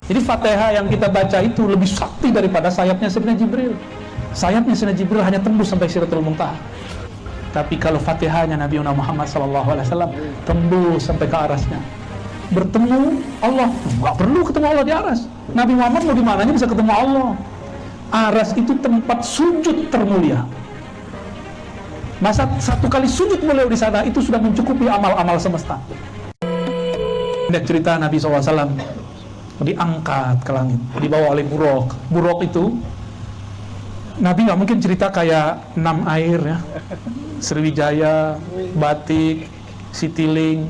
Jadi Fatihah yang kita baca itu lebih sakti daripada sayapnya Sayyidina Jibril. Sayapnya Sayyidina Jibril hanya tembus sampai Sidratul Muntaha. Tapi kalau Fatihahnya Nabi Muhammad SAW tembus sampai ke arasnya. Bertemu Allah, nggak perlu ketemu Allah di aras. Nabi Muhammad mau di mananya bisa ketemu Allah. Aras itu tempat sujud termulia. Masa satu kali sujud beliau di sana itu sudah mencukupi amal-amal semesta. Ada cerita Nabi SAW diangkat ke langit, dibawa oleh buruk. Buruk itu Nabi nggak mungkin cerita kayak 6 air ya, Sriwijaya, Batik, Citylink,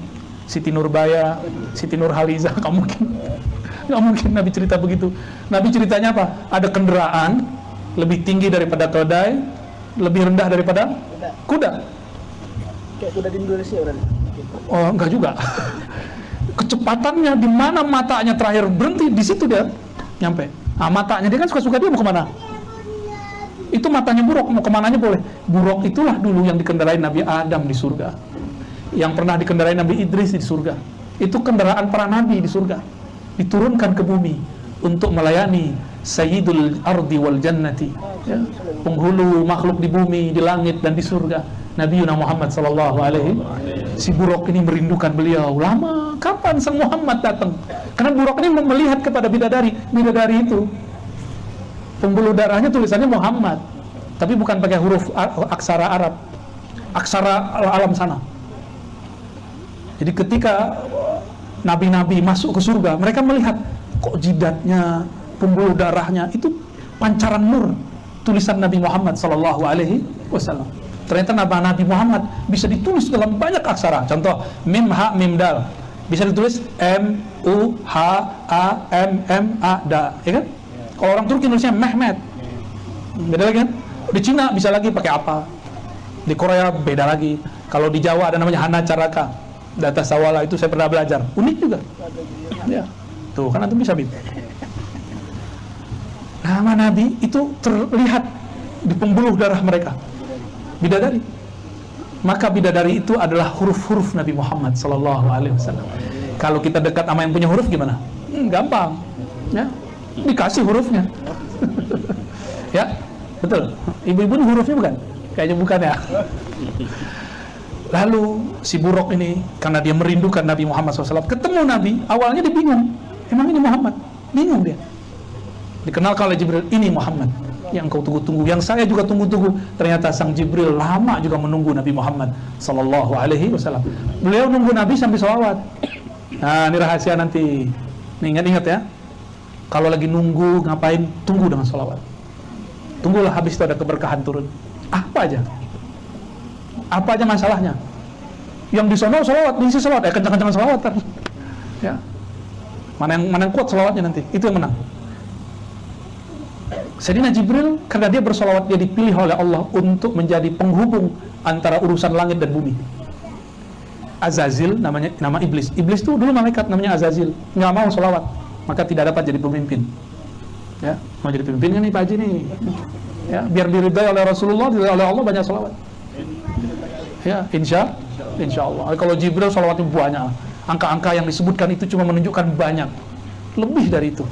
Siti Nurbaya, Siti Nurhaliza, nggak mungkin Nabi cerita begitu. Nabi ceritanya apa? Ada kendaraan lebih tinggi daripada keledai, lebih rendah daripada kuda. Kayak kuda di Indonesia berarti. Oh, enggak juga. Kecepatannya di mana matanya terakhir berhenti, di situ dia nyampe. Ah, matanya dia kan suka-suka dia mau kemana? Itu matanya buruk, mau kemananya boleh. Buruk itulah dulu yang dikendarai Nabi Adam di surga, yang pernah dikendarai Nabi Idris di surga. Itu kendaraan para nabi di surga, diturunkan ke bumi untuk melayani Sayyidul Ardi wal Jannati, ya, penghulu makhluk di bumi, di langit dan di surga, Nabi Muhammad sallallahu alaihi. Si buruk ini merindukan beliau lama. Kapan sang Muhammad datang? Karena buruk ini melihat kepada bidadari. Bidadari itu pembuluh darahnya tulisannya Muhammad, tapi bukan pakai huruf aksara Arab, aksara alam sana. Jadi ketika nabi-nabi masuk ke surga, mereka melihat kok jidatnya, pembuluh darahnya itu pancaran nur tulisan Nabi Muhammad sallallahu alaihi wasallam. Ternyata Nabi Muhammad bisa ditulis dalam banyak aksara. Contoh, mim ha mim dal bisa ditulis M U H A M M A da, ya kan? Kalau orang Turki nulisnya Mehmet, beda lagi kan? Di Cina bisa lagi pakai apa? Di Korea beda lagi. Kalau di Jawa ada namanya Hana Caraka, data Sawala, itu saya pernah belajar. Unik juga. Ya, tuh kan antum bisa bib. Nama Nabi itu terlihat di pembuluh darah mereka, bidadari. Maka bidadari itu adalah huruf-huruf Nabi Muhammad Sallallahu Alaihi Wasallam. Kalau kita dekat sama yang punya huruf gimana? Gampang, ya. Dikasih hurufnya. Ya, betul. Ibu-ibu ini hurufnya bukan? Kayaknya bukan ya. Lalu si buruk ini karena dia merindukan Nabi Muhammad SAW, ketemu Nabi, awalnya dia bingung. Emang ini Muhammad? Bingung dia. Dikenalkan oleh Jibril, ini Muhammad yang kau tunggu-tunggu, yang saya juga tunggu-tunggu. Ternyata sang Jibril lama juga menunggu Nabi Muhammad Sallallahu Alaihi Wasallam. Beliau nunggu Nabi sampai sholawat. Nah, ini rahasia nanti. Nih, ingat ya. Kalau lagi nunggu ngapain? Tunggu dengan sholawat. Tunggulah, habis itu ada keberkahan turun. Apa aja masalahnya? Yang di sono sholawat, di sini sholawat, kencang-kencang sholawat kan? Ya. Mana yang kuat sholawatnya nanti, itu yang menang. Sayyidina Jibril karena dia bersolawat, dia dipilih oleh Allah untuk menjadi penghubung antara urusan langit dan bumi. Azazil namanya, nama iblis. Iblis itu dulu malaikat namanya Azazil, nggak mau sholawat, maka tidak dapat jadi pemimpin. Ya, mau jadi pemimpin kan nih Pak Haji nih. Ya, biar diridai oleh Rasulullah, diridai oleh Allah, banyak sholawat. Ya, insya Allah. Kalau Jibril sholawatnya banyak. Angka-angka yang disebutkan itu cuma menunjukkan banyak, lebih dari itu.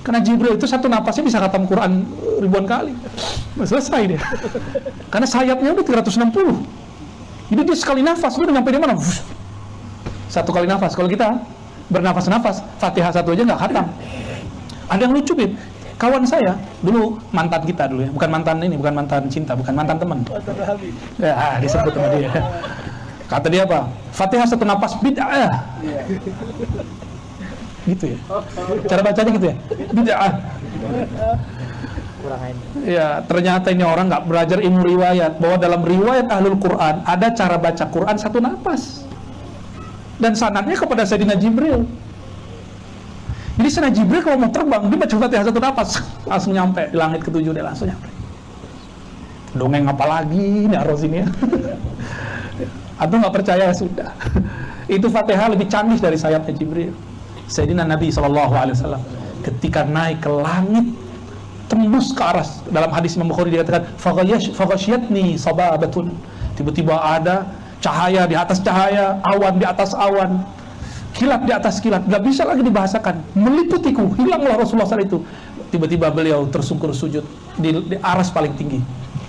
Karena Jibril itu satu napasnya bisa khatam Quran ribuan kali. Selesai dia. Karena sayapnya udah 360. Jadi dia sekali nafas, udah nyampe di mana? Satu kali nafas. Kalau kita bernafas-nafas, Fatihah satu aja nggak khatam. Ada yang lucu, Bib. Kawan saya, dulu mantan kita dulu ya. Bukan mantan ini, bukan mantan cinta, bukan mantan teman. Ya, disebut sama dia. Kata dia apa? Fatihah satu nafas bid'ah. Gitu ya, cara bacanya gitu ya, bid'ah. Ya, ternyata ini orang nggak belajar ilmu riwayat, bahwa dalam riwayat Ahlul Quran ada cara baca Quran satu nafas, dan sanadnya kepada Sayyidina Jibril. Jadi Sayyidina Jibril kalau mau terbang, dia baca Fatihah satu nafas, langsung nyampe di langit ketujuh, dia langsung nyampe. Dongeng apa lagi nih Aros ini ya? Atau nggak percaya sudah. Itu Fatihah lebih canggih dari sayapnya Jibril. Sayyidina Nabi SAW ketika naik ke langit, tembus ke aras. Dalam hadis Imam Bukhari dikatakan, faghashiyatni sababatun. Tiba-tiba ada cahaya di atas cahaya, awan di atas awan. kilat di atas kilat, nggak bisa lagi dibahasakan, meliputiku, hilanglah Rasulullah SAW itu. Tiba-tiba beliau tersungkur sujud di aras paling tinggi.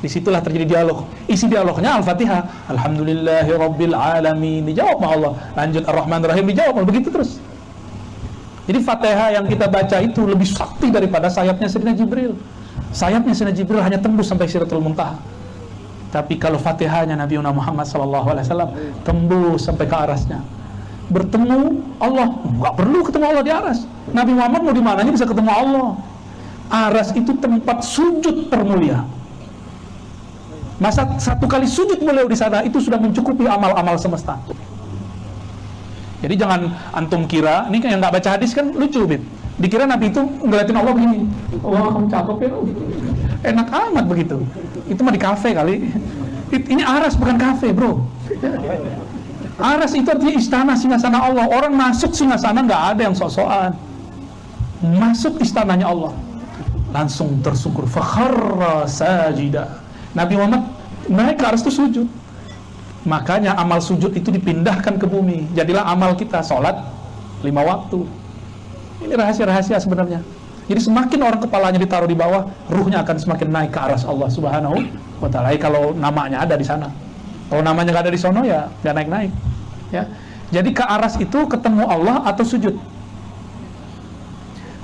Disitulah terjadi dialog. Isi dialognya Al-Fatihah, Alhamdulillahi Rabbil Alamin, dijawab sama Allah. Lanjut Ar-Rahman Ar-Rahim, dijawab, begitu terus. Jadi Fatihah yang kita baca itu lebih sakti daripada sayapnya Sayyidina Jibril. Sayapnya Sayyidina Jibril hanya tembus sampai Sidratul Muntaha. Tapi kalau Fatihahnya Nabi Muhammad SAW tembus sampai ke arasnya. Bertemu Allah, nggak perlu ketemu Allah di aras. Nabi Muhammad mau di mananya bisa ketemu Allah. Aras itu tempat sujud termulia. Masa satu kali sujud beliau di sana itu sudah mencukupi amal-amal semesta. Jadi jangan antum kira, ini kan yang nggak baca hadis kan lucu, Bib. Dikira Nabi itu ngeliatin Allah begini. Wah, kamu cakep ya. Enak amat begitu. Itu mah di kafe kali. Ini aras bukan kafe, bro. Aras itu artinya istana singgasana Allah. Orang masuk singgasana nggak ada yang sok-sokan. Masuk istananya Allah, langsung tersungkur. Fakharra sajida. Nabi Muhammad naik ke aras itu sujud. Makanya amal sujud itu dipindahkan ke bumi. Jadilah amal kita sholat 5 waktu. Ini rahasia-rahasia sebenarnya. Jadi semakin orang kepalanya ditaruh di bawah, ruhnya akan semakin naik ke aras Allah Subhanahu wa Ta'ala. Kalau namanya ada di sana. Kalau namanya nggak ada di sono ya nggak naik-naik. Ya. Jadi ke aras itu ketemu Allah atau sujud.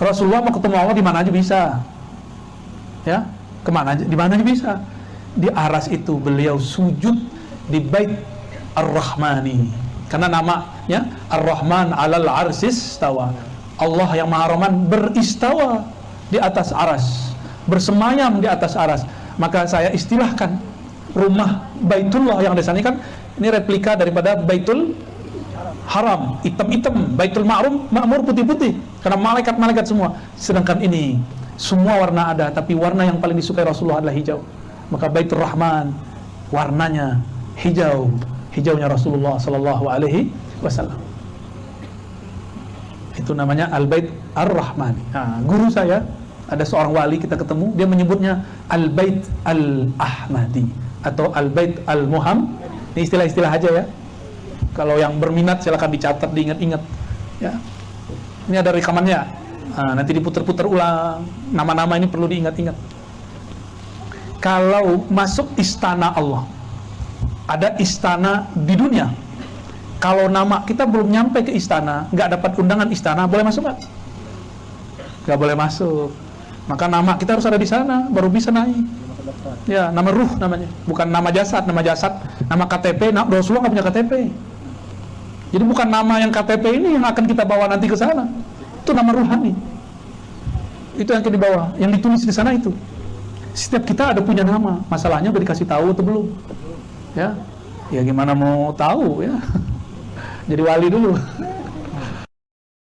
Rasulullah mau ketemu Allah di mana aja bisa. Ya, kemana aja, di mana aja bisa. Di aras itu beliau sujud di Bait Ar-Rahmani. Karena namanya Ar-Rahman 'alal 'arsis tawa. Allah yang Maha Rahman beristawa di atas aras, bersemayam di atas aras. Maka saya istilahkan rumah Baitullah yang ada di sana kan ini replika daripada Baitul Haram, hitam-hitam, Baitul Ma'mur putih-putih karena malaikat-malaikat semua. Sedangkan ini semua warna ada, tapi warna yang paling disukai Rasulullah adalah hijau. Maka Baitur Rahman warnanya hijau, hijaunya Rasulullah sallallahu alaihi wasallam. Itu namanya Al-Bait Ar-Rahman. Nah, guru saya, ada seorang wali kita ketemu, dia menyebutnya Al-Bait Al-Ahmadi atau Al-Bait Al-Muham. Ini istilah-istilah aja ya. Kalau yang berminat silakan dicatat, diingat-ingat. Ya. Ini ada rekamannya. Nah, nanti diputar-putar ulang. Nama-nama ini perlu diingat-ingat. Kalau masuk istana Allah, ada istana di dunia. Kalau nama kita belum nyampe ke istana, nggak dapat undangan istana, boleh masuk nggak? Nggak boleh masuk. Maka nama kita harus ada di sana, baru bisa naik. Ya, nama ruh namanya, bukan nama jasad. Nama jasad, nama KTP, Rasulullah nggak punya KTP. Jadi bukan nama yang KTP ini yang akan kita bawa nanti ke sana. Itu nama ruhani. Itu yang kita bawa, yang ditulis di sana itu. Setiap kita ada punya nama. Masalahnya udah dikasih tahu atau belum? Ya, ya gimana mau tahu ya? Jadi wali dulu.